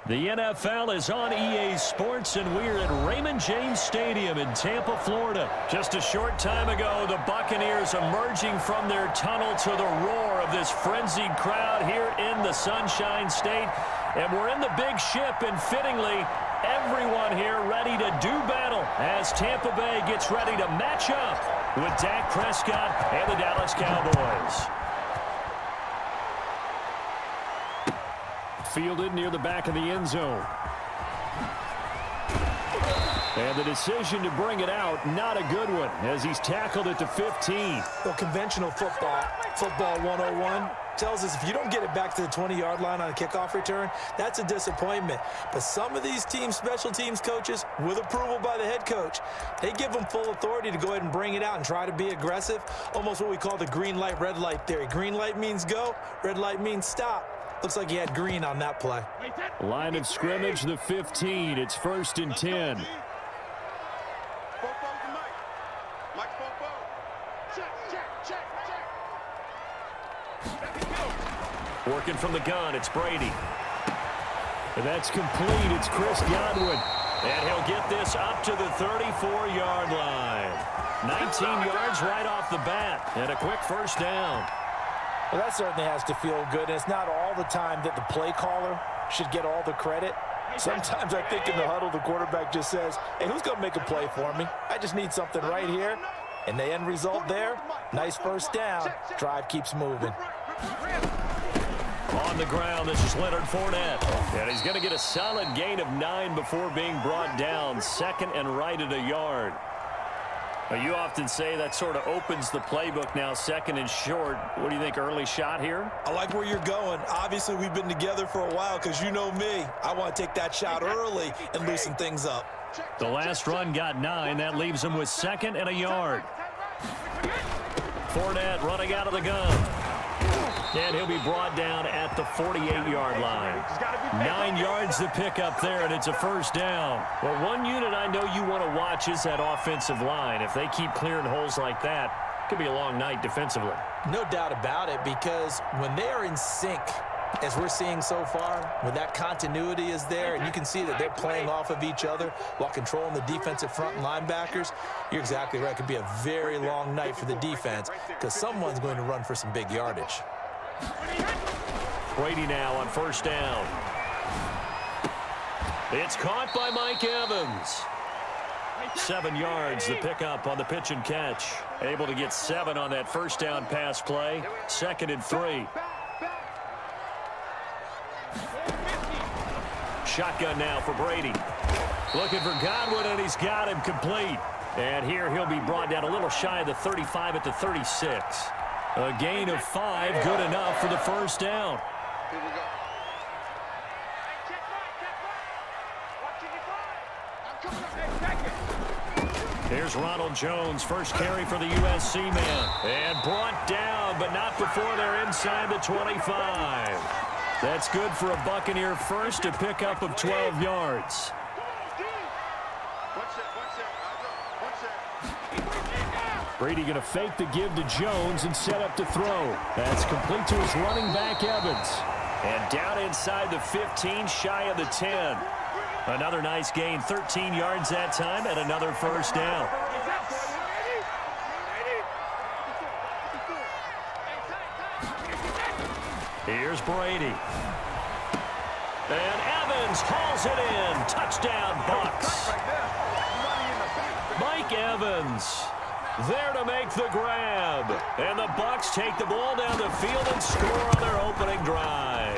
The NFL is on EA Sports, and we're at Raymond James Stadium in Tampa, Florida. Just a short time ago, the Buccaneers emerging from their tunnel to the roar of this frenzied crowd here in the Sunshine State. And we're in the big ship, and fittingly, everyone here ready to do battle as Tampa Bay gets ready to match up with Dak Prescott and the Dallas Cowboys. Fielded near the back of the end zone. And the decision to bring it out, not a good one, as he's tackled at the 15. Well, conventional football 101, tells us if you don't get it back to the 20-yard line on a kickoff return, that's a disappointment. But some of these teams, special teams coaches, with approval by the head coach, they give them full authority to go ahead and bring it out and try to be aggressive, almost what we call the green light, red light theory. Green light means go, red light means stop. Looks like he had green on that play. Line of scrimmage, the 15. It's 1st and 10. Working from the gun, it's Brady. And that's complete. It's Chris Godwin. And he'll get this up to the 34-yard line. 19 yards right off the bat. And a quick first down. Well, that certainly has to feel good. And it's not all the time that the play caller should get all the credit. Sometimes I think in the huddle, the quarterback just says, hey, who's going to make a play for me? I just need something right here. And the end result there, nice first down. Drive keeps moving. On the ground, this is Leonard Fournette. And he's going to get a solid gain of 9 before being brought down. 2nd and right at a yard. Now, you often say that sort of opens the playbook now, 2nd and short. What do you think, early shot here? I like where you're going. Obviously, we've been together for a while because you know me. I want to take that shot early and loosen things up. The last run got 9. That leaves him with 2nd and a yard. Fournette running out of the gun. And he'll be brought down at the 48-yard line. 9 yards to pick up there, and it's a first down. Well, one unit I know you want to watch is that offensive line. If they keep clearing holes like that, it could be a long night defensively. No doubt about it, because when they are in sync, as we're seeing so far, when that continuity is there, and you can see that they're playing off of each other while controlling the defensive front and linebackers, you're exactly right. It could be a very long night for the defense because someone's going to run for some big yardage. Brady now on first down. It's caught by Mike Evans. 7 yards the pickup on the pitch and catch. Able to get 7 on that first down pass play. 2nd and 3. Shotgun now for Brady. Looking for Godwin, and he's got him complete. And here he'll be brought down a little shy of the 35 at the 36. A gain of 5, good enough for the first down. Here we go. Here's Ronald Jones, first carry for the USC man. And brought down, but not before they're inside the 25. That's good for a Buccaneer first, a pickup of 12 yards. Brady going to fake the give to Jones and set up to throw. That's complete to his running back, Evans. And down inside the 15, shy of the 10. Another nice gain, 13 yards that time, and another first down. Here's Brady. And Evans hauls it in. Touchdown, Bucs. Mike Evans there to make the grab. And the Bucs take the ball down the field and score on their opening drive.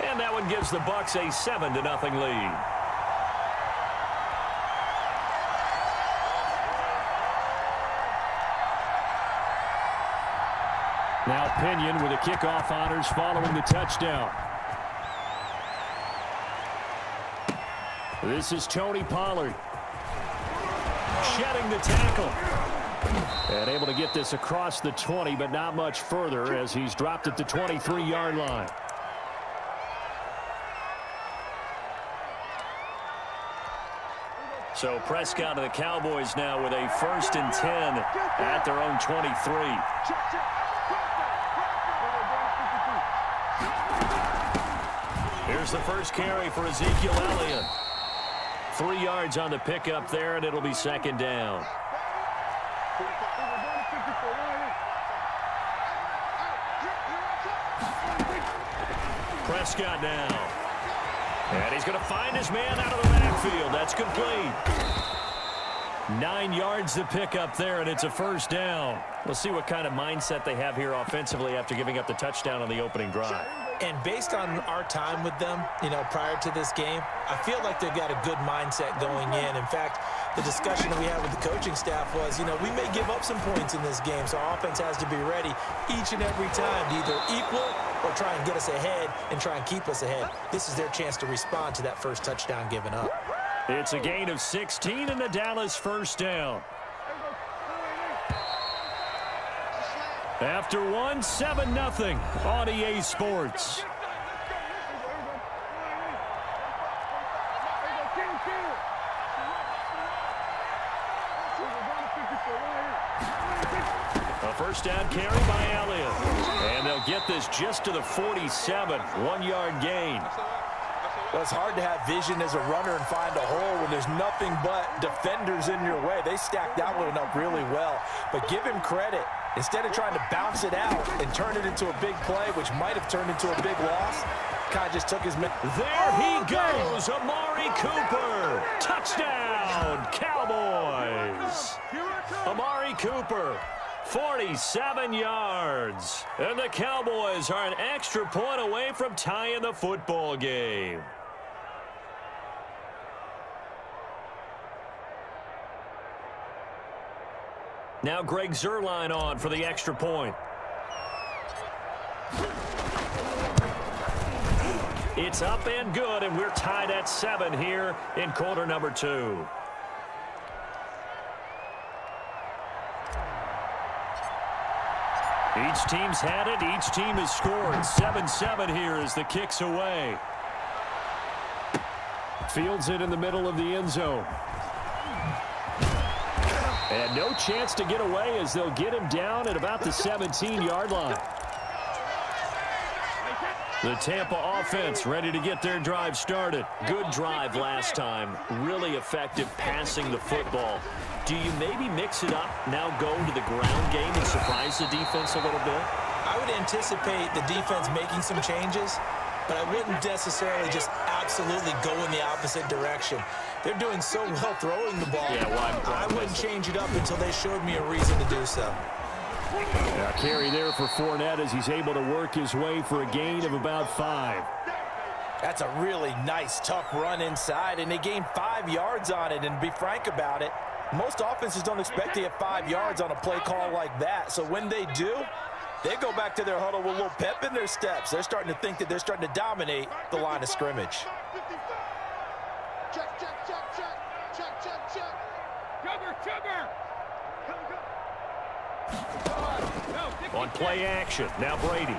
And that one gives the Bucs a 7-0 lead. Now Pinion with the kickoff honors following the touchdown. This is Tony Pollard. Shedding the tackle. And able to get this across the 20, but not much further as he's dropped at the 23-yard line. So Prescott and the Cowboys now with a 1st and 10 at their own 23. Here's the first carry for Ezekiel Elliott. 3 yards on the pickup there, and it'll be second down. Prescott now. And he's going to find his man out of the backfield. That's complete. 9 yards to pick up there, and it's a first down. We'll see what kind of mindset they have here offensively after giving up the touchdown on the opening drive. And based on our time with them, prior to this game, I feel like they've got a good mindset going in. In fact, the discussion that we had with the coaching staff was, we may give up some points in this game, so our offense has to be ready each and every time to either equal or try and get us ahead and try and keep us ahead. This is their chance to respond to that first touchdown given up. It's a gain of 16 in the Dallas first down. After 7-0 on EA Sports. A first down carry by Elliott. And they'll get this just to the 47. 1-yard gain. Well, it's hard to have vision as a runner and find a hole when there's nothing but defenders in your way. They stacked that one up really well. But give him credit. Instead of trying to bounce it out and turn it into a big play, which might have turned into a big loss, kind of just took his... There he goes, Amari Cooper. Touchdown, Cowboys. Amari Cooper, 47 yards. And the Cowboys are an extra point away from tying the football game. Now Greg Zuerlein on for the extra point. It's up and good, and we're tied at 7 here in quarter number 2. Each team's had it. Each team has scored. 7-7 here as the kick's away. Fields it in the middle of the end zone. And no chance to get away as they'll get him down at about the 17-yard line. The Tampa offense ready to get their drive started. Good drive last time. Really effective passing the football. Do you maybe mix it up, now go to the ground game and surprise the defense a little bit? I would anticipate the defense making some changes, but I wouldn't necessarily just absolutely go in the opposite direction. They're doing so well throwing the ball. Yeah, well, I wouldn't change it up until they showed me a reason to do so. Now carry there for Fournette as he's able to work his way for a gain of about 5. That's a really nice, tough run inside, and they gained 5 yards on it. And to be frank about it, most offenses don't expect to get 5 yards on a play call like that. So when they do, they go back to their huddle with a little pep in their steps. They're starting to think that they're starting to dominate the line of scrimmage. Check, check, check, check, check, check, check. Cover. On play action, now Brady.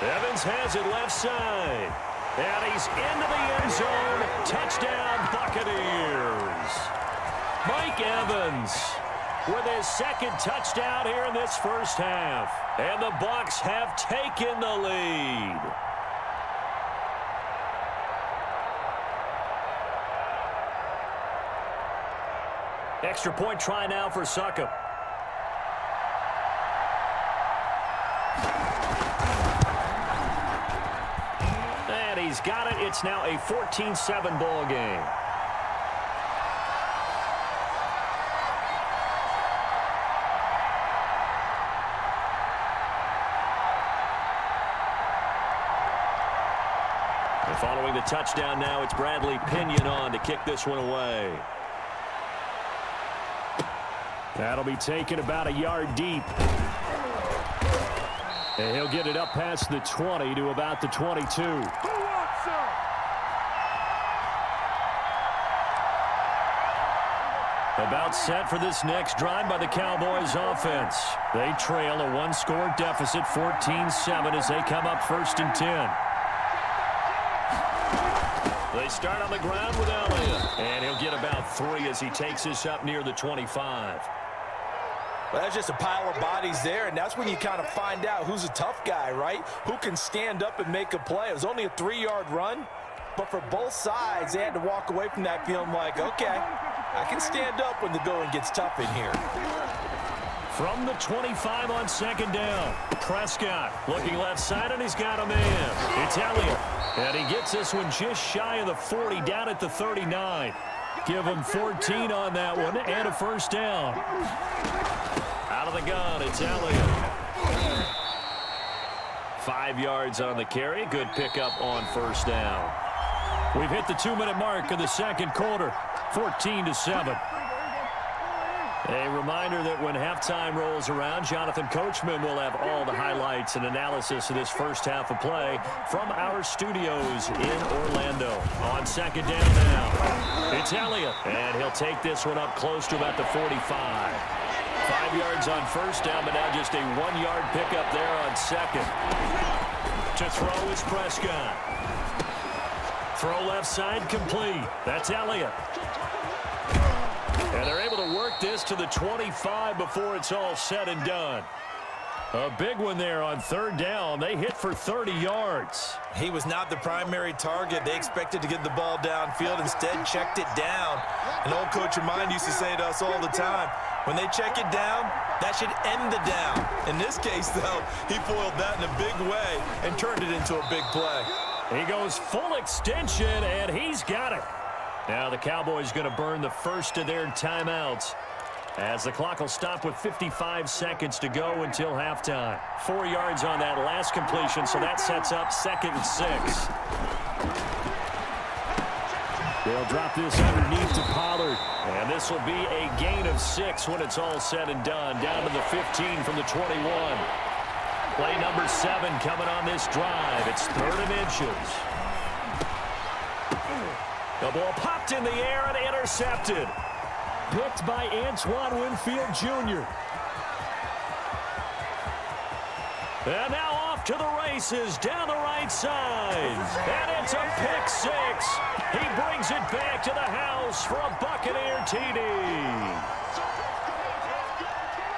Evans has it left side. And he's into the end zone. Touchdown, Buccaneers. Mike Evans with his second touchdown here in this first half. And the Bucs have taken the lead. Extra point try now for Succop. And he's got it. It's now a 14-7 ball game. And following the touchdown now, it's Bradley Pinion on to kick this one away. That'll be taken about a yard deep. And he'll get it up past the 20 to about the 22. About set for this next drive by the Cowboys offense. They trail a one-score deficit, 14-7, as they come up 1st and 10. They start on the ground with Elliott. And he'll get about 3 as he takes this up near the 25. Well, that's just a pile of bodies there, and that's when you kind of find out who's a tough guy, right? Who can stand up and make a play. It was only a 3-yard run, but for both sides, they had to walk away from that feeling like, okay, I can stand up when the going gets tough in here. From the 25 on second down, Prescott looking left side, and he's got a man. It's Elliott, and he gets this one just shy of the 40, down at the 39. Give him 14 on that one, and a first down. Out of the gun, it's Elliott. 5 yards on the carry. Good pickup on first down. We've hit the 2-minute mark of the second quarter, 14-7. A reminder that when halftime rolls around, Jonathan Coachman will have all the highlights and analysis of this first half of play from our studios in Orlando. On second down now, it's Elliott, and he'll take this one up close to about the 45. 5 yards on first down, but now just a 1-yard pickup there on second. To throw is Prescott. Throw left side complete. That's Elliott. And they're able to work this to the 25 before it's all said and done. A big one there on third down. They hit for 30 yards. He was not the primary target. They expected to get the ball downfield. Instead, checked it down. An old coach of mine used to say to us all the time, when they check it down, that should end the down. In this case, though, he foiled that in a big way and turned it into a big play. He goes full extension, and he's got it. Now the Cowboys going to burn the first of their timeouts as the clock will stop with 55 seconds to go until halftime. 4 yards on that last completion, so that sets up 2nd and 6. They'll drop this underneath to Pollard, and this will be a gain of 6 when it's all said and done. Down to the 15 from the 21. Play number 7 coming on this drive. It's 3rd and inches. The ball popped in the air and intercepted. Picked by Antoine Winfield Jr. And now off to the races down the right side. And it's a pick 6. He brings it back to the house for a Buccaneer TD.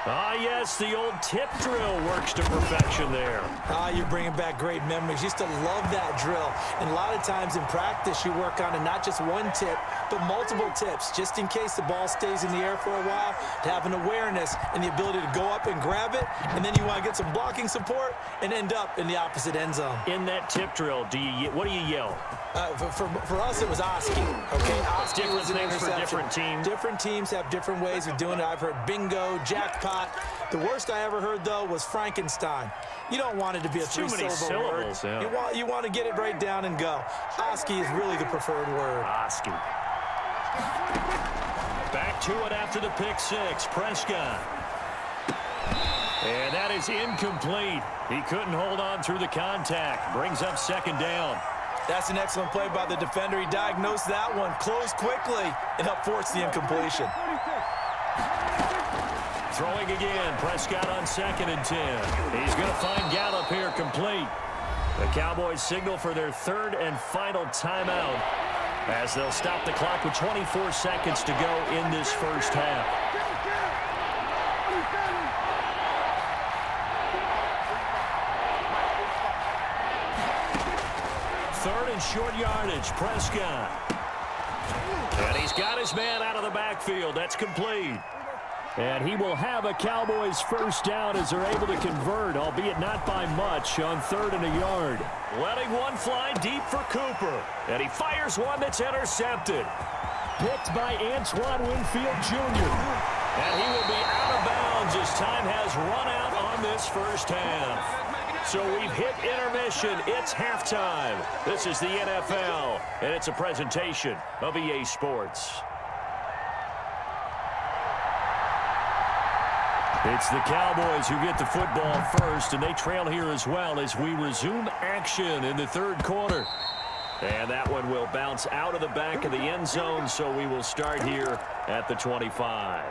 Ah, yes, the old tip drill works to perfection there. Ah, you're bringing back great memories. Used to love that drill. And a lot of times in practice, you work on it, not just one tip, but multiple tips, just in case the ball stays in the air for a while, to have an awareness and the ability to go up and grab it, and then you want to get some blocking support and end up in the opposite end zone. In that tip drill, what do you yell? For us, it was Oski. Okay, Oski different was an things for interception. different teams. Different teams have different ways of doing it. I've heard bingo, jackpot. The worst I ever heard, though, was Frankenstein. You don't want it to be a three-syllable word. Yeah. You want to get it right down and go. Oski is really the preferred word. Oski. Back to it after the pick 6. Prescott. And that is incomplete. He couldn't hold on through the contact. Brings up 2nd down. That's an excellent play by the defender. He diagnosed that one, closed quickly, and helped force the incompletion. Throwing again, Prescott on 2nd and 10. He's going to find Gallup here complete. The Cowboys signal for their 3rd and final timeout as they'll stop the clock with 24 seconds to go in this first half. Third and short yardage, Prescott. And he's got his man out of the backfield. That's complete. And he will have a Cowboys first down as they're able to convert, albeit not by much, on 3rd and a yard. Letting one fly deep for Cooper. And he fires one that's intercepted. Picked by Antoine Winfield Jr. And he will be out of bounds as time has run out on this first half. So we've hit intermission. It's halftime. This is the NFL, and it's a presentation of EA Sports. It's the Cowboys who get the football first, and they trail here as well as we resume action in the 3rd quarter. And that one will bounce out of the back of the end zone, so we will start here at the 25.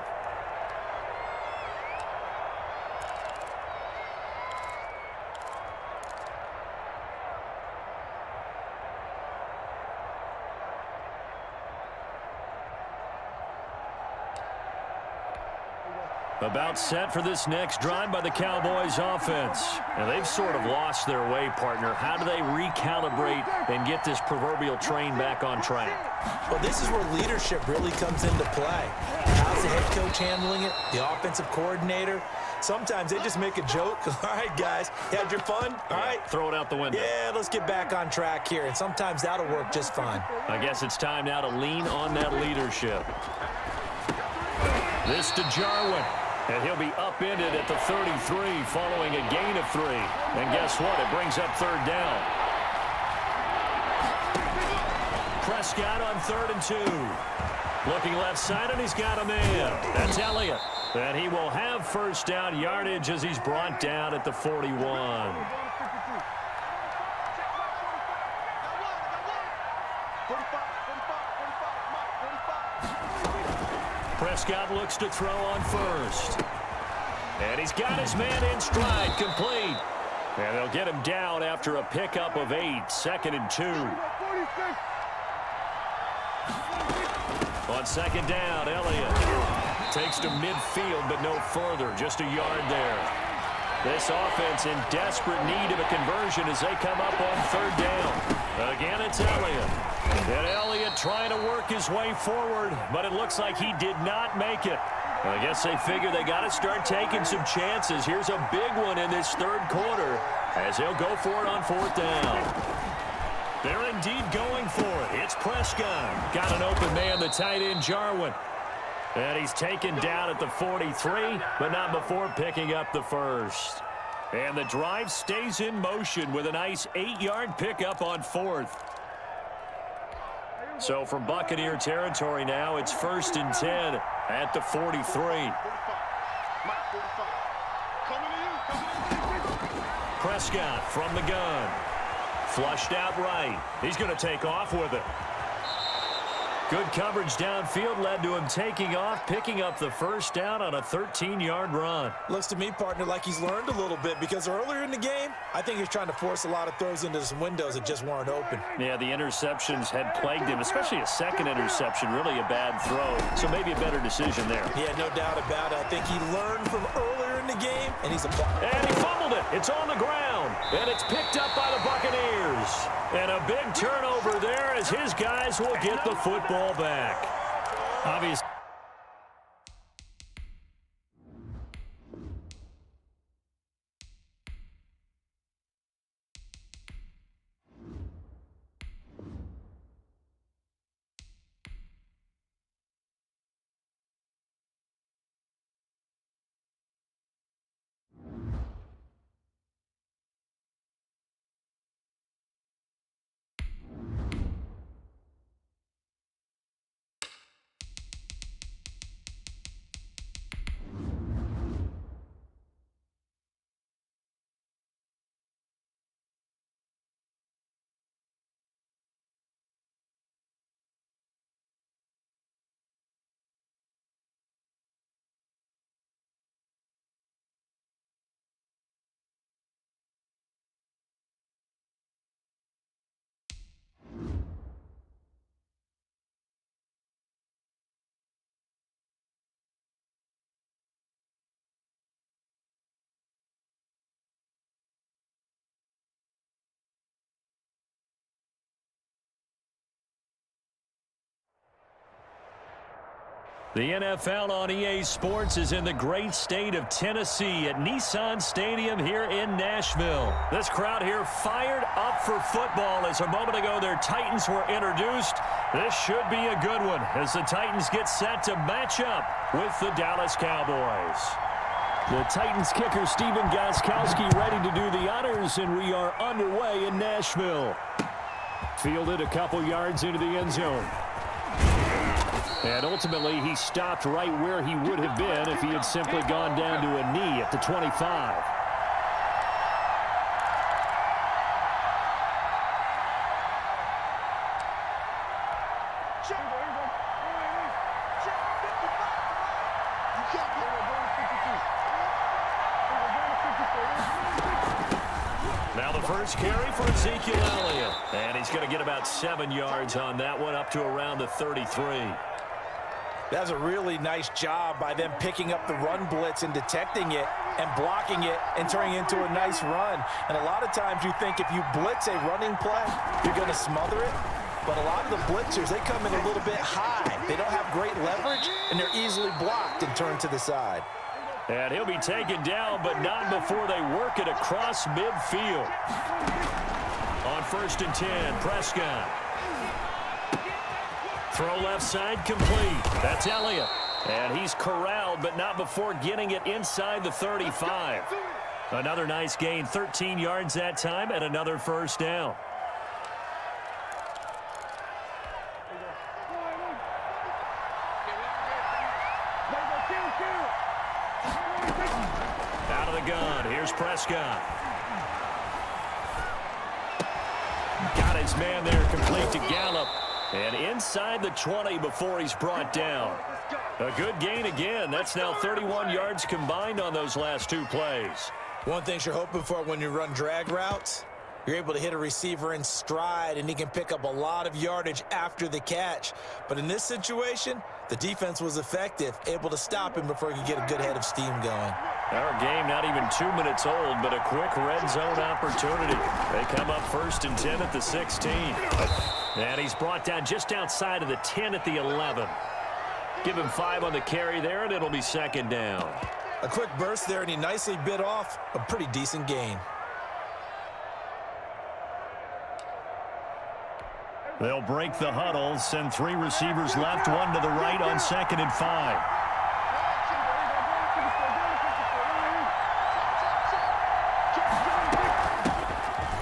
About set for this next drive by the Cowboys offense. And they've sort of lost their way, partner. How do they recalibrate and get this proverbial train back on track? Well, this is where leadership really comes into play. How's the head coach handling it? The offensive coordinator? Sometimes they just make a joke. All right, guys, you had your fun? All right. Throw it out the window. Yeah, let's get back on track here. And sometimes that'll work just fine. I guess it's time now to lean on that leadership. This to Jarwin. And he'll be upended at the 33 following a gain of 3. And guess what? It brings up third down. Prescott on 3rd and 2. Looking left side, and he's got a man. That's Elliott. And he will have first down yardage as he's brought down at the 41. Prescott looks to throw on first. And he's got his man in stride, complete. And they'll get him down after a pickup of 8, 2nd and 2. On second down, Elliott takes to midfield, but no further, just a yard there. This offense in desperate need of a conversion as they come up on third down. Again, it's Elliott. And Elliott trying to work his way forward, but it looks like he did not make it. I guess they figure they got to start taking some chances. Here's a big one in this third quarter as they'll go for it on 4th down. They're indeed going for it. It's Prescott. Got an open man, the tight end, Jarwin. And he's taken down at the 43, but not before picking up the first. And the drive stays in motion with a nice 8-yard pickup on 4th. So from Buccaneer territory now, it's 1st and 10 at the 43. Prescott from the gun. Flushed out right. He's going to take off with it. Good coverage downfield led to him taking off, picking up the first down on a 13-yard run. Looks to me, partner, like he's learned a little bit because earlier in the game, I think he's trying to force a lot of throws into some windows that just weren't open. Yeah, the interceptions had plagued him, especially a second interception, really a bad throw. So maybe a better decision there. Yeah, no doubt about it. I think he learned from earlier in the game, and he's a... And he fumbled it. It's on the ground, and it's picked up by the Buccaneers. And a big turnover there as his guys will get the football back. Obviously. The NFL on EA Sports is in the great state of Tennessee at Nissan Stadium here in Nashville. This crowd here fired up for football as a moment ago their Titans were introduced. This should be a good one as the Titans get set to match up with the Dallas Cowboys. The Titans kicker Stephen Gostkowski ready to do the honors, and we are underway in Nashville. Fielded a couple yards into the end zone. And ultimately, he stopped right where he would have been if he had simply gone down to a knee at the 25. Now the first carry for Ezekiel Elliott. And he's going to get about 7 yards on that one, up to around the 33. That's a really nice job by them picking up the run blitz and detecting it and blocking it and turning it into a nice run. And a lot of times you think if you blitz a running play, you're going to smother it. But a lot of the blitzers, they come in a little bit high. They don't have great leverage, and they're easily blocked and turned to the side. And he'll be taken down, but not before they work it across midfield. On 1st and 10, Prescott. Throw left side complete. That's Elliott. And he's corralled, but not before getting it inside the 35. Another nice gain, 13 yards that time, and another first down. Out of the gun, here's Prescott. Got his man there, complete to Gallup. And inside the 20 before he's brought down. A good gain again. That's now 31 yards combined on those last 2 plays. One thing you're hoping for when you run drag routes, you're able to hit a receiver in stride, and he can pick up a lot of yardage after the catch. But in this situation, the defense was effective, able to stop him before he could get a good head of steam going. Our game not even 2 minutes old, but a quick red zone opportunity. They come up 1st and 10 at the 16. And he's brought down just outside of the 10 at the 11. Give him 5 on the carry there, and it'll be 2nd down. A quick burst there, and he nicely bit off a pretty decent gain. They'll break the huddle, send 3 receivers left, 1 to the right on 2nd and 5.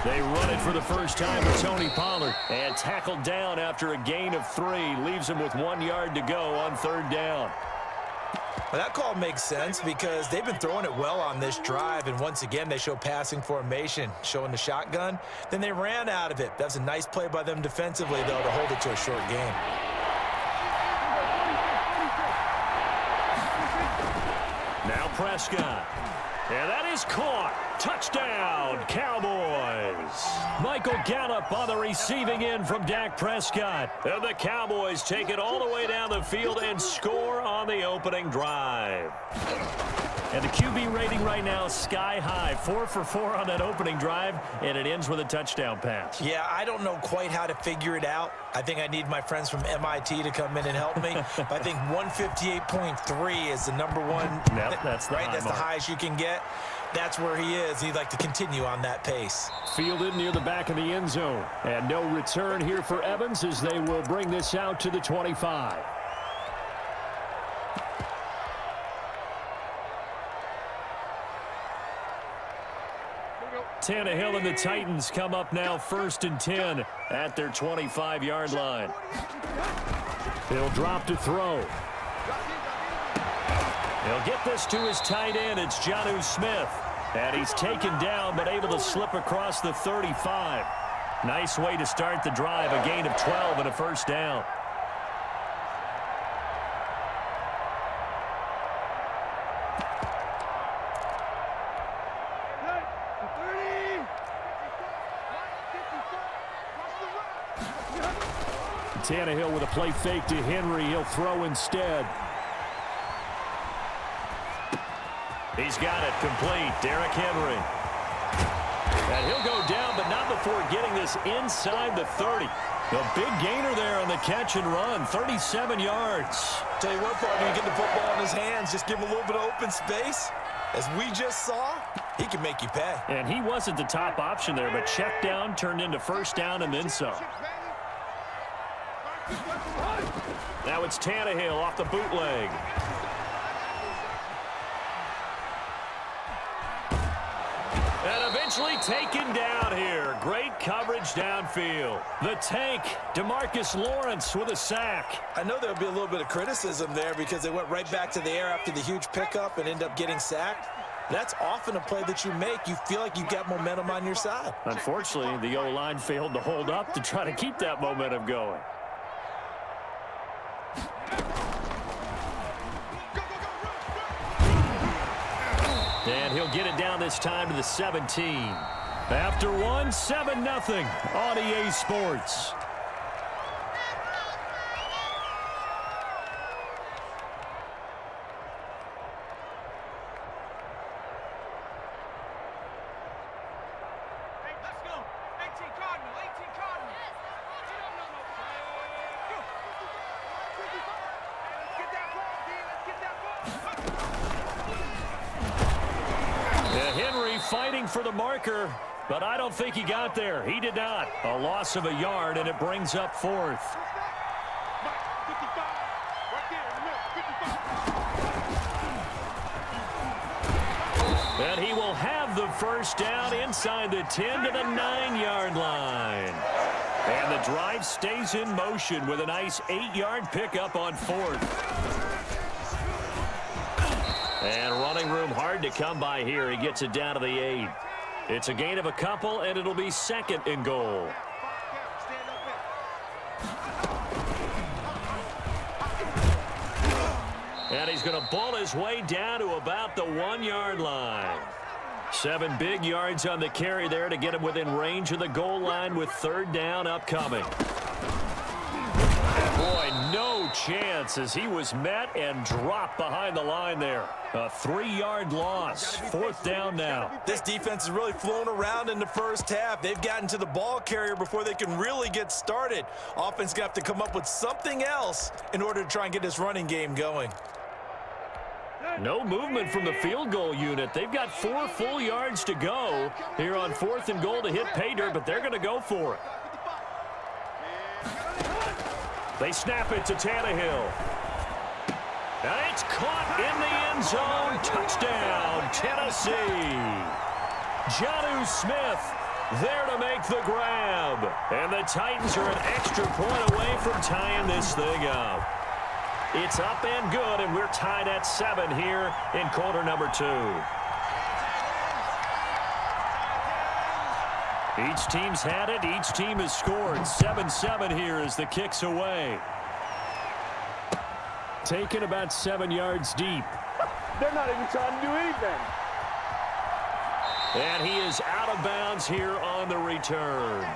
They run it for the first time with Tony Pollard. And tackled down after a gain of 3. Leaves him with 1 yard to go on 3rd down. Well, that call makes sense because they've been throwing it well on this drive, and once again they show passing formation, showing the shotgun. Then they ran out of it. That was a nice play by them defensively, though, to hold it to a short game. Now Prescott. And that is caught. Touchdown, Cowboys. Michael Gallup on the receiving end from Dak Prescott. And the Cowboys take it all the way down the field and score on the opening drive. And the QB rating right now is sky high. 4 for 4 on that opening drive, and it ends with a touchdown pass. Yeah, I don't know quite how to figure it out. I think I need my friends from MIT to come in and help me. But I think 158.3 is the number one. Yep, that's the right. high That's mark. the highest you can get. That's where he is. He'd like to continue on that pace. Fielded near the back of the end zone. And no return here for Evans as they will bring this out to the 25. Tannehill and the Titans come up now 1st and 10 at their 25-yard line. He'll drop to throw. He'll get this to his tight end. It's Jonnu Smith. And he's taken down but able to slip across the 35. Nice way to start the drive. A gain of 12 and a first down. Tannehill with a play fake to Henry. He'll throw instead. He's got it complete. Derrick Henry. And he'll go down, but not before getting this inside the 30. The big gainer there on the catch and run. 37 yards. Tell you what, partner, you get the football in his hands, just give him a little bit of open space. As we just saw, he can make you pay. And he wasn't the top option there, but check down turned into first down and then some. Now it's Tannehill off the bootleg. And eventually taken down here. Great coverage downfield. The tank, DeMarcus Lawrence with a sack. I know there'll be a little bit of criticism there because they went right back to the air after the huge pickup and end up getting sacked. That's often a play that you make. You feel like you've got momentum on your side. Unfortunately, the O-line failed to hold up to try to keep that momentum going. And he'll get it down this time to the 17. After one, 7-0 on EA Sports. fighting for the marker, but I don't think he got there. He did not. A loss of a yard, and it brings up fourth. And he will have the first down inside the 10 to the 9-yard line. And the drive stays in motion with a nice 8-yard pickup on fourth. And running room hard to come by here. He gets it down to the 8. It's a gain of a couple, and it'll be second and goal. And he's going to ball his way down to about the 1-yard line. 7 big yards on the carry there to get him within range of the goal line with third down upcoming. Boy, no chance as he was met and dropped behind the line there. A 3-yard loss. Fourth down now. This defense is really flown around in the first half. They've gotten to the ball carrier before they can really get started. Offense got to come up with something else in order to try and get this running game going. No movement from the field goal unit. They've got 4 full yards to go here on fourth and goal to hit pay dirt, but they're going to go for it. They snap it to Tannehill. And it's caught in the end zone. Touchdown, Tennessee. Jonnu Smith there to make the grab. And the Titans are an extra point away from tying this thing up. It's up and good, and we're tied at 7 here in quarter number 2. Each team's had it. Each team has scored. 7-7 here as the kick's away. Taken about 7 yards deep. They're not even trying to do anything. And he is out of bounds here on the return.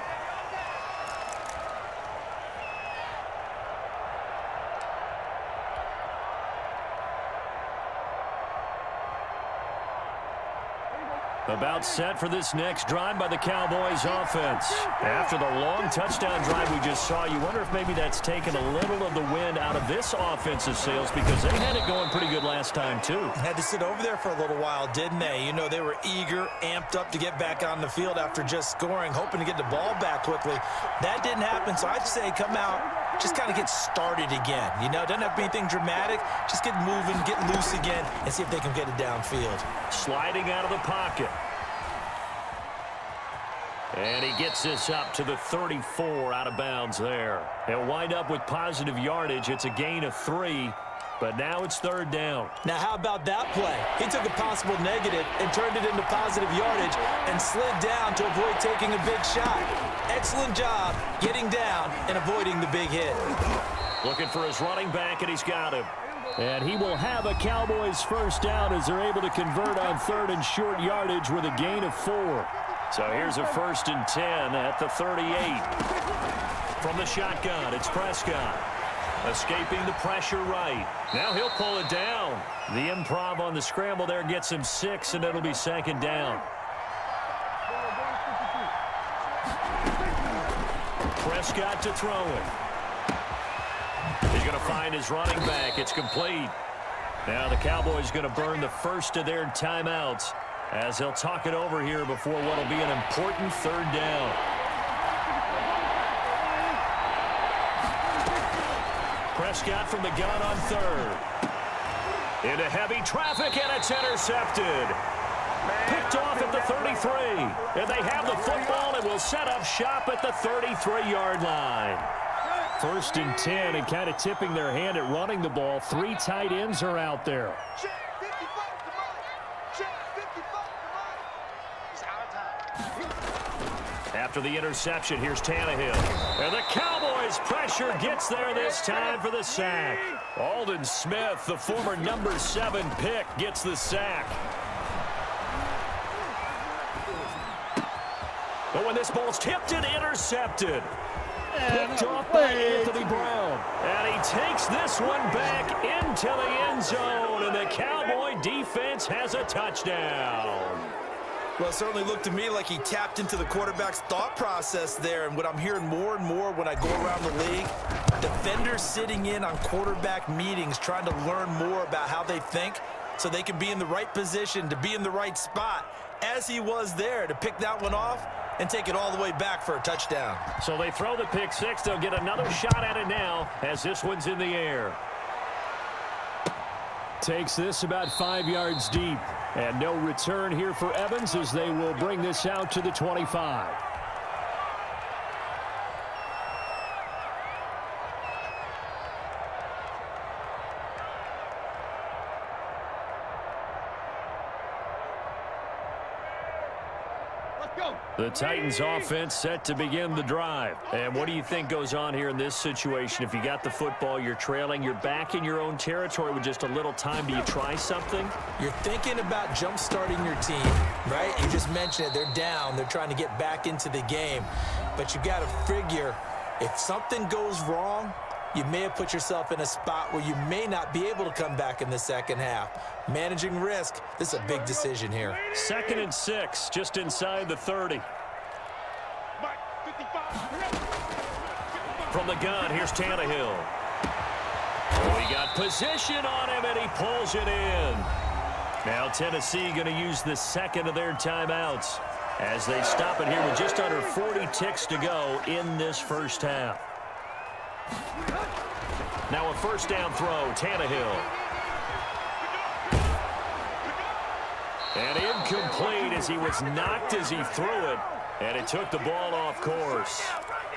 About set for this next drive by the Cowboys offense. After the long touchdown drive we just saw, you wonder if maybe that's taken a little of the wind out of this offensive sails because they had it going pretty good last time too. Had to sit over there for a little while, didn't they? You know, they were eager, amped up to get back on the field after just scoring, hoping to get the ball back quickly. That didn't happen, so I'd say come out, just kind of get started again. You know, doesn't have to be anything dramatic. Just get moving, get loose again, and see if they can get it downfield. Sliding out of the pocket. And he gets this up to the 34 out of bounds there. He'll wind up with positive yardage. It's a gain of 3, but now it's third down. Now, how about that play? He took a possible negative and turned it into positive yardage and slid down to avoid taking a big shot. Excellent job getting down and avoiding the big hit. Looking for his running back, and he's got him. And he will have a Cowboys first down as they're able to convert on third and short yardage with a gain of 4. So here's a 1st and 10 at the 38. From the shotgun, it's Prescott. Escaping the pressure right. Now he'll pull it down. The improv on the scramble there gets him 6, and it'll be second down. Prescott to throw it. He's going to find his running back. It's complete. Now the Cowboys going to burn the first of their timeouts as they'll talk it over here before what will be an important third down. Prescott from the gun on third. Into heavy traffic, and it's intercepted. Picked off at the 33. And they have the football and will set up shop at the 33-yard line. 1st and 10, and kind of tipping their hand at running the ball. 3 tight ends are out there. After the interception, here's Tannehill. And the Cowboys pressure gets there this time for the sack. Aldon Smith, the former number 7 pick, gets the sack. But when this ball's tipped and intercepted. Picked off by Anthony Brown. And he takes this one back into the end zone. And the Cowboy defense has a touchdown. Well, it certainly looked to me like he tapped into the quarterback's thought process there. And what I'm hearing more and more when I go around the league, defenders sitting in on quarterback meetings trying to learn more about how they think. so they can be in the right position to be in the right spot, as he was there to pick that one off and take it all the way back for a touchdown. So they throw the pick six. They'll get another shot at it now as this one's in the air. Takes this about 5 yards deep. And no return here for Evans as they will bring this out to the 25. The Titans offense set to begin the drive. And what do you think goes on here in this situation? If you got the football, you're trailing, you're back in your own territory with just a little time. Do you try something? You're thinking about jump-starting your team, right? You just mentioned it. They're down. They're trying to get back into the game. But you got to figure if something goes wrong, you may have put yourself in a spot where you may not be able to come back in the second half. Managing risk, this is a big decision here. 2nd and 6, just inside the 30. From the gun, here's Tannehill. We got position on him, and he pulls it in. Now Tennessee going to use the second of their timeouts as they stop it here with just under 40 ticks to go in this first half. Now a first down throw, Tannehill. And incomplete as he was knocked as he threw it, and it took the ball off course.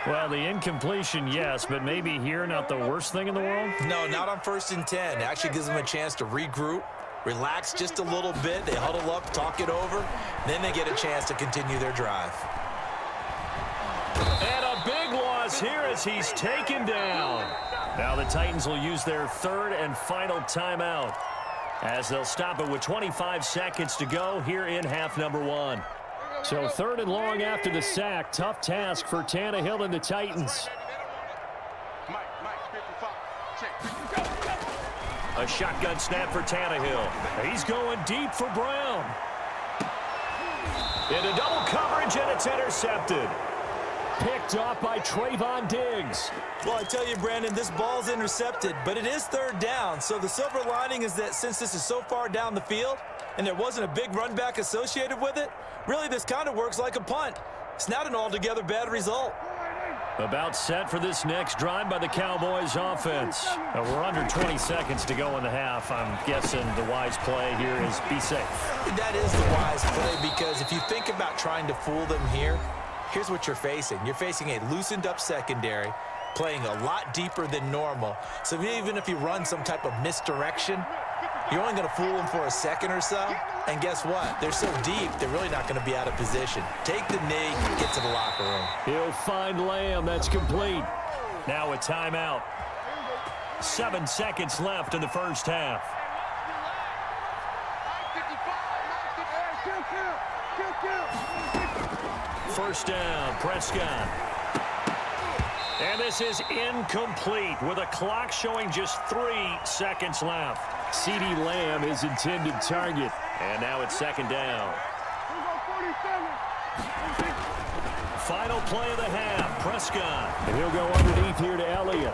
Well, the incompletion, yes, but maybe here not the worst thing in the world? No, not on 1st and 10. It actually gives them a chance to regroup, relax just a little bit. They huddle up, talk it over, then they get a chance to continue their drive. And a big loss here as he's taken down. Now the Titans will use their 3rd and final timeout as they'll stop it with 25 seconds to go here in half number 1. So 3rd and long after the sack. Tough task for Tannehill and the Titans. A shotgun snap for Tannehill. He's going deep for Brown. Into double coverage, and it's intercepted. Picked off by Trayvon Diggs. Well, I tell you, Brandon, this ball's intercepted, but it is 3rd down. So the silver lining is that since this is so far down the field and there wasn't a big run back associated with it, really this kind of works like a punt. It's not an altogether bad result. About set for this next drive by the Cowboys offense. We're under 20 seconds to go in the half. I'm guessing the wise play here is be safe. That is the wise play because if you think about trying to fool them here, here's what you're facing. You're facing a loosened up secondary, playing a lot deeper than normal. So even if you run some type of misdirection, you're only going to fool them for a second or so. And guess what? They're so deep, they're really not going to be out of position. Take the knee, get to the locker room. He'll find Lamb. That's complete. Now a timeout. 7 seconds left in the first half. First down, Prescott. And this is incomplete with a clock showing just 3 seconds left. CeeDee Lamb is intended target. And now it's 2nd down. Final play of the half, Prescott. And he'll go underneath here to Elliott.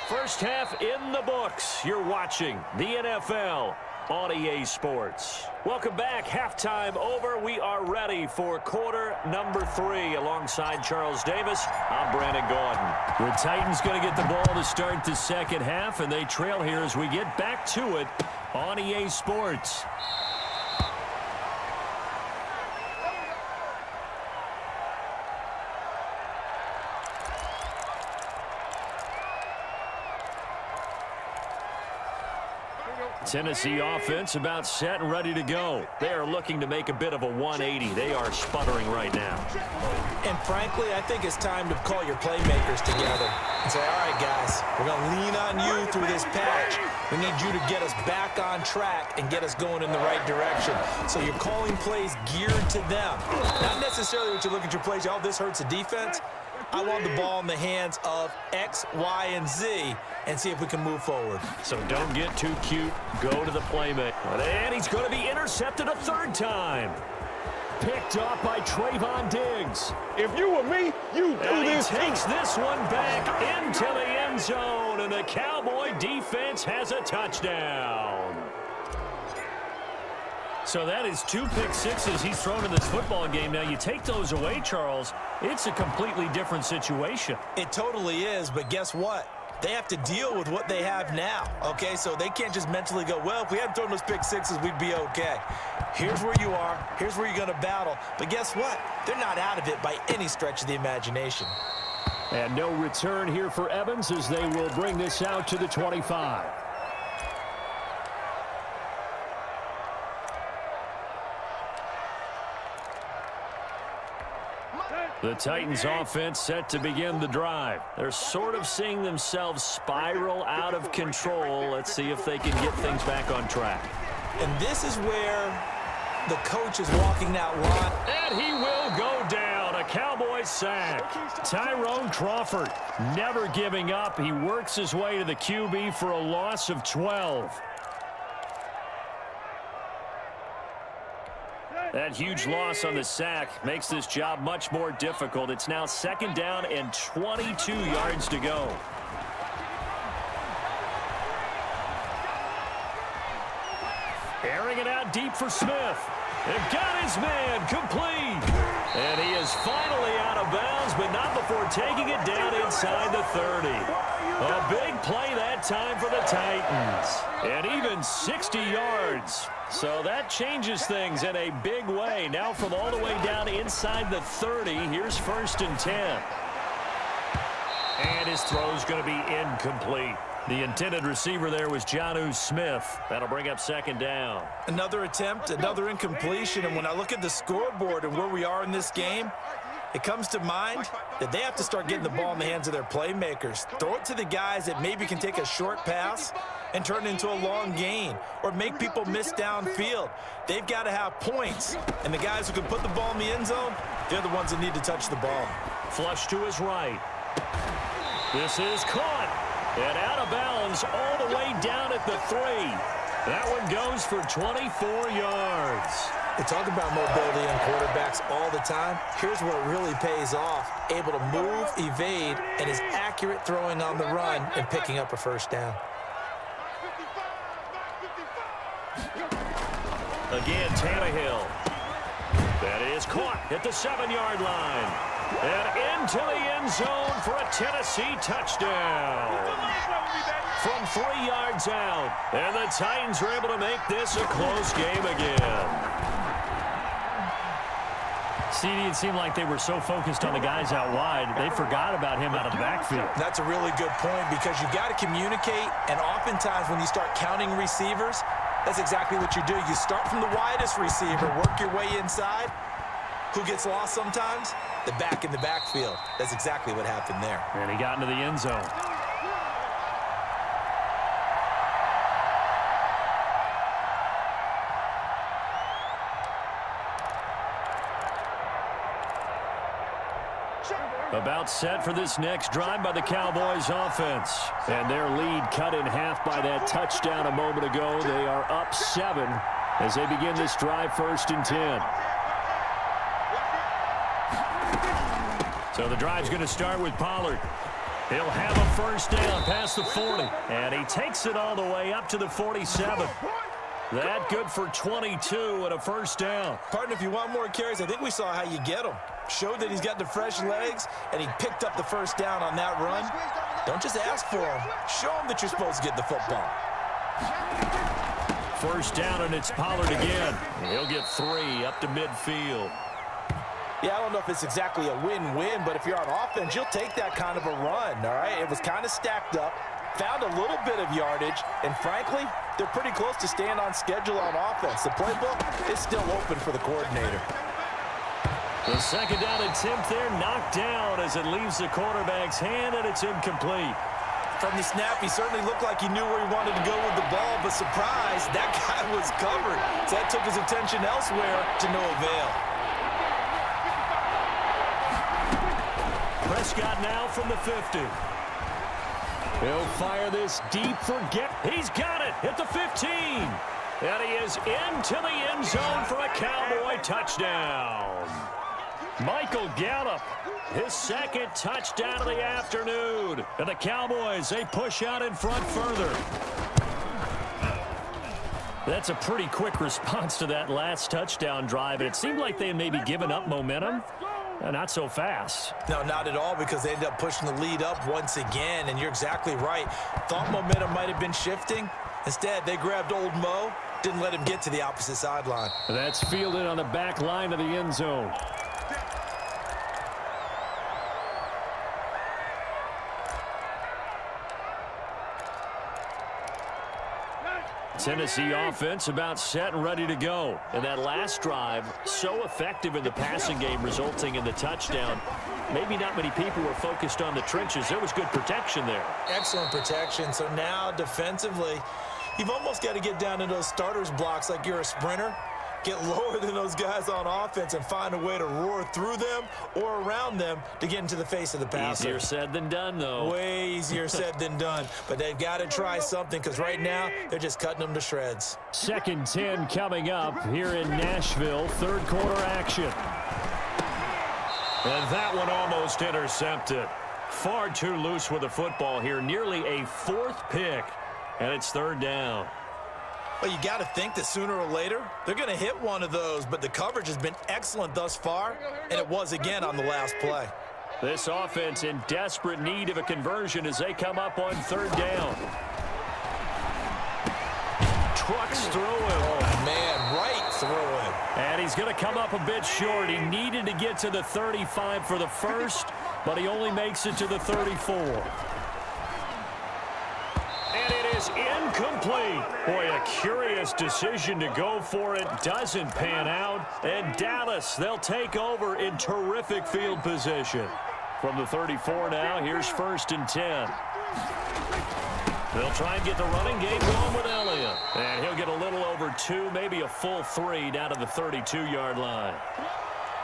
First half in the books. You're watching the NFL on EA Sports. Welcome back. Halftime over. We are ready for quarter number 3. Alongside Charles Davis, I'm Brandon Gordon. The Titans going to get the ball to start the second half, and they trail here as we get back to it on EA Sports. Tennessee offense about set and ready to go. They are looking to make a bit of a 180. They are sputtering right now. And frankly, I think it's time to call your playmakers together and say, all right, guys, we're going to lean on you through this patch. We need you to get us back on track and get us going in the right direction. So you're calling plays geared to them. Not necessarily what you look at your plays, oh, this hurts the defense. I want the ball in the hands of X, Y, and Z and see if we can move forward. So don't get too cute. Go to the playmaker. And he's going to be intercepted a 3rd time. Picked off by Trayvon Diggs. If you were me, you do And this. he takes this one back into the end zone. zone, and the Cowboy defense has a touchdown. So that is 2 pick sixes he's thrown in this football game. Now, you take those away, Charles, it's a completely different situation. It totally is, but guess what? They have to deal with what they have now, okay? So they can't just mentally go, well, if we hadn't thrown those pick sixes, we'd be okay. Here's where you are. Here's where you're going to battle. But guess what? They're not out of it by any stretch of the imagination. And no return here for Evans as they will bring this out to the 25. The Titans offense set to begin the drive. They're sort of seeing themselves spiral out of control. Let's see if they can get things back on track. And this is where the coach is walking that line. And he will go down. A Cowboy sack. Tyrone Crawford never giving up. He works his way to the QB for a loss of 12. That huge loss on the sack makes this job much more difficult. It's now 2nd down and 22 yards to go. Airing it out deep for Smith. They've got his man complete. And he is finally out of bounds, but not before taking it down inside the 30. A big play that time for the Titans. And even 60 yards. So that changes things in a big way. Now from all the way down inside the 30, here's 1st and 10. And his throw's going to be incomplete. The intended receiver there was Jonnu Smith. That'll bring up 2nd down. Another attempt, another incompletion. And when I look at the scoreboard and where we are in this game, it comes to mind that they have to start getting the ball in the hands of their playmakers. Throw it to the guys that maybe can take a short pass and turn it into a long gain or make people miss downfield. They've got to have points. And the guys who can put the ball in the end zone, they're the ones that need to touch the ball. Flush to his right. This is caught. And out of bounds all the way down at the 3. That one goes for 24 yards. We talk about mobility in quarterbacks all the time. Here's where it really pays off. Able to move, evade, and is accurate throwing on the run and picking up a 1st down. Again, Tannehill. That is caught at the 7-yard line. And into the end zone for a Tennessee touchdown. From 3 yards out. And the Titans are able to make this a close game again. CD, it seemed like they were so focused on the guys out wide, they forgot about him out of the backfield. That's a really good point because you got to communicate, and oftentimes when you start counting receivers, that's exactly what you do. You start from the widest receiver, work your way inside. Who gets lost sometimes? The back in the backfield. That's exactly what happened there. And he got into the end zone. About set for this next drive by the Cowboys offense. And their lead cut in half by that touchdown a moment ago. They are up 7 as they begin this drive 1st and 10. So the drive's going to start with Pollard. He'll have a 1st down past the 40. And he takes it all the way up to the 47. That good for 22 and a 1st down. Partner, if you want more carries, I think we saw how you get them. Showed that he's got the fresh legs, and he picked up the 1st down on that run. Don't just ask for him. Show him that you're supposed to get the football. 1st down, and it's Pollard again. He'll get 3 up to midfield. Yeah, I don't know if it's exactly a win-win, but if you're on offense, you'll take that kind of a run, all right? It was kind of stacked up, found a little bit of yardage, and frankly, they're pretty close to staying on schedule on offense. The playbook is still open for the coordinator. The 2nd down attempt there knocked down as it leaves the quarterback's hand, and it's incomplete. From the snap, he certainly looked like he knew where he wanted to go with the ball, but surprise, that guy was covered. So that took his attention elsewhere to no avail. Prescott now from the 50. He'll fire this deep for He's got it at the 15. And he is into the end zone for a Cowboy touchdown. Michael Gallup, his second touchdown of the afternoon. And the Cowboys, they push out in front further. That's a pretty quick response to that last touchdown drive. And it seemed like they had maybe given up momentum. Not so fast. No, not at all, because they ended up pushing the lead up once again. And you're exactly right. Thought momentum might have been shifting. Instead, they grabbed old Mo, didn't let him get to the opposite sideline. That's fielded on the back line of the end zone. Tennessee offense about set and ready to go. And that last drive, so effective in the passing game, resulting in the touchdown. Maybe not many people were focused on the trenches. There was good protection there. Excellent protection. So now defensively, you've almost got to get down to those starters blocks like you're a sprinter. Get lower than those guys on offense and find a way to roar through them or around them to get into the face of the passer. Easier said than done, though. Way easier said than done. But they've got to try something, because right now they're just cutting them to shreds. 2nd and 10 coming up here in Nashville. Third quarter action. And that one almost intercepted. Far too loose with the football here. Nearly a 4th pick. And it's 3rd down. Well, you got to think that sooner or later they're going to hit one of those, but the coverage has been excellent thus far, and it was again on the last play. This offense in desperate need of a conversion as they come up on 3rd down. Trucks through him. Oh, man, right through him. And he's going to come up a bit short. He needed to get to the 35 for the first, but he only makes it to the 34. And it is incomplete. Boy, a curious decision to go for it. Doesn't pan out. And Dallas, they'll take over in terrific field position. From the 34 now, here's 1st and 10. They'll try and get the running game going with Elliott. And he'll get a little over 2, maybe a full 3 down to the 32-yard line.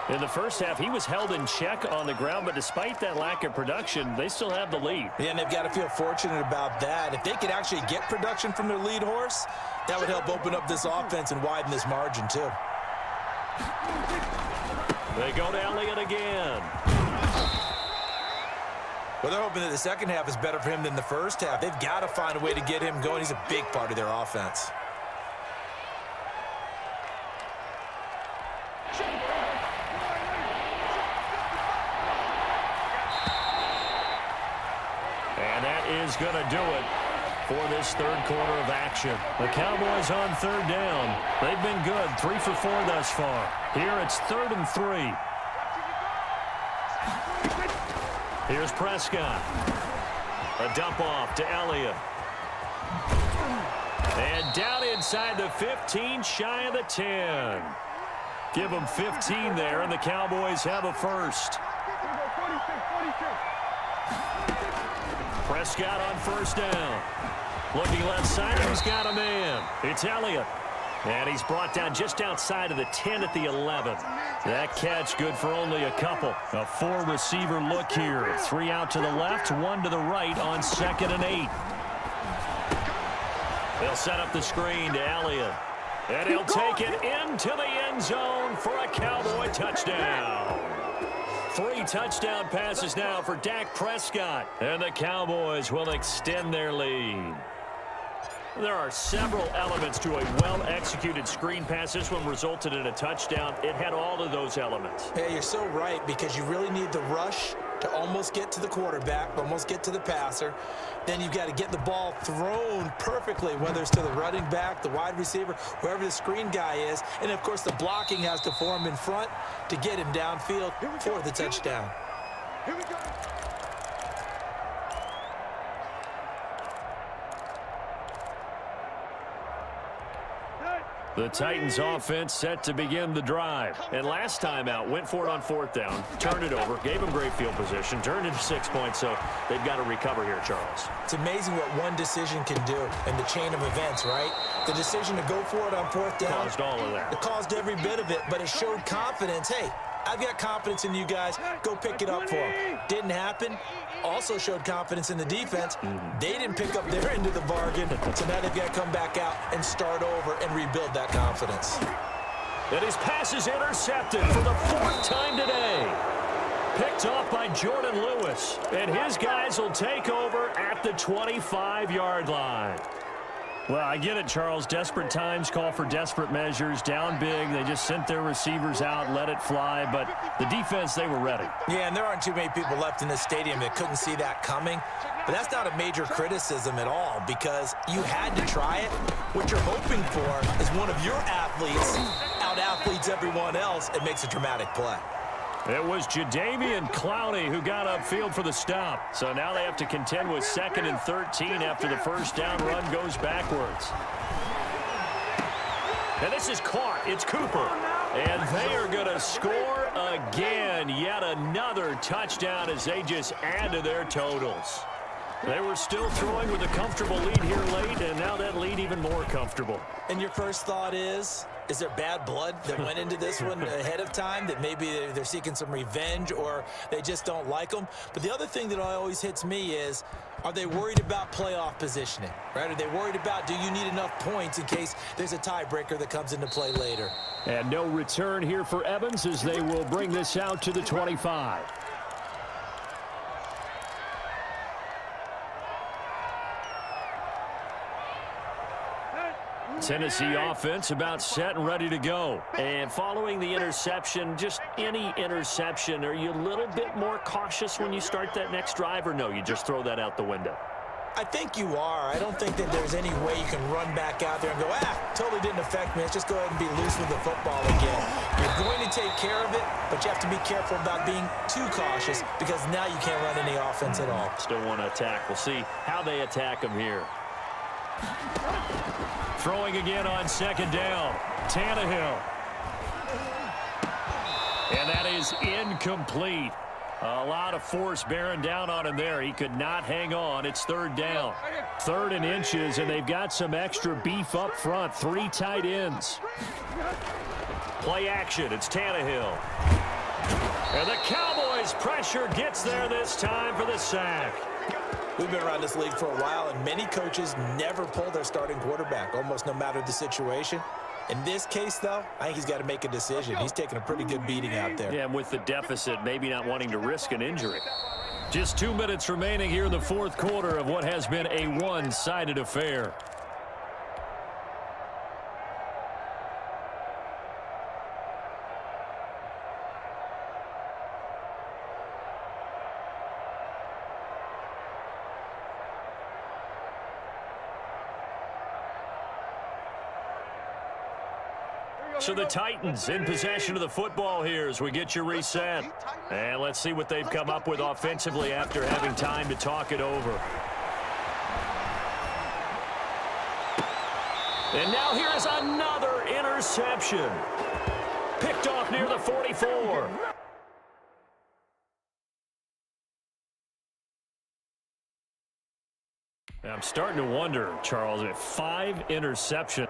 In the first half, he was held in check on the ground, but despite that lack of production, they still have the lead. Yeah, and they've got to feel fortunate about that. If they could actually get production from their lead horse, that would help open up this offense and widen this margin, too. They go to Elliott again. Well, they're hoping that the second half is better for him than the first half. They've got to find a way to get him going. He's a big part of their offense. And that is going to do it for this 3rd quarter of action. The Cowboys on 3rd down. They've been good, 3 for 4 thus far. Here it's 3rd and 3. Here's Prescott. A dump off to Elliott. And down inside the 15, shy of the 10. Give them 15 there, and the Cowboys have a first. Prescott on 1st down. Looking left side, he's got a man. It's Elliott. And he's brought down just outside of the 10 at the 11. That catch good for only a couple. A 4-receiver look here. 3 out to the left, 1 to the right on 2nd and 8. They'll set up the screen to Elliott. And he'll take it into the end zone for a Cowboy touchdown. 3 touchdown passes now for Dak Prescott. And the Cowboys will extend their lead. There are several elements to a well-executed screen pass. This one resulted in a touchdown. It had all of those elements. Yeah, you're so right, because you really need the rush to almost get to the quarterback, almost get to the passer. Then you've got to get the ball thrown perfectly, whether it's to the running back, the wide receiver, wherever the screen guy is. And, of course, the blocking has to form in front to get him downfield for the touchdown. Here we go. The Titans offense set to begin the drive. And last time out, went for it on 4th down, turned it over, gave them great field position, turned into 6 points, so they've got to recover here, Charles. It's amazing what one decision can do in the chain of events, right? The decision to go for it on 4th down. Caused all of that. It caused every bit of it, but it showed confidence. Hey, I've got confidence in you guys. Go pick it up for them. Didn't happen. Also showed confidence in the defense. They didn't pick up their end of the bargain, so now they've got to come back out and start over and rebuild that confidence. And his pass is intercepted for the 4th time today. Picked off by Jordan Lewis. And his guys will take over at the 25-yard line. Well, I get it, Charles. Desperate times call for desperate measures. Down big. They just sent their receivers out, let it fly. But the defense, they were ready. Yeah, and there aren't too many people left in this stadium that couldn't see that coming. But that's not a major criticism at all because you had to try it. What you're hoping for is one of your athletes out-athletes everyone else and makes a dramatic play. It was Jadeveon Clowney who got upfield for the stop. So now they have to contend with 2nd and 13 after the first down run goes backwards. And this is caught. It's Cooper. And they are going to score again. Yet another touchdown as they just add to their totals. They were still throwing with a comfortable lead here late, and now that lead even more comfortable. And your first thought is there bad blood that went into this one ahead of time, that maybe they're seeking some revenge or they just don't like them? But the other thing that always hits me is, are they worried about playoff positioning, right? Are they worried about, do you need enough points in case there's a tiebreaker that comes into play later? And no return here for Evans as they will bring this out to the 25. Tennessee offense about set and ready to go. And following the interception, just any interception, are you a little bit more cautious when you start that next drive, or no, you just throw that out the window? I think you are. I don't think that there's any way you can run back out there and go, totally didn't affect me. Let's just go ahead and be loose with the football again. You're going to take care of it, but you have to be careful about being too cautious because now you can't run any offense at all. Still want to attack. We'll see how they attack them here. Throwing again on 2nd down. Tannehill. And that is incomplete. A lot of force bearing down on him there. He could not hang on. It's 3rd down. 3rd and inches, and they've got some extra beef up front. 3 tight ends. Play action. It's Tannehill. And the Cowboys' pressure gets there this time for the sack. We've been around this league for a while, and many coaches never pull their starting quarterback, almost no matter the situation. In this case, though, I think he's got to make a decision. He's taking a pretty good beating out there. Yeah, and with the deficit, maybe not wanting to risk an injury. Just 2 minutes remaining here in the 4th quarter of what has been a one-sided affair. So the Titans in possession of the football here as we get you reset. And let's see what they've come up with offensively after having time to talk it over. And now here's another interception. Picked off near the 44. I'm starting to wonder, Charles, if 5 interceptions.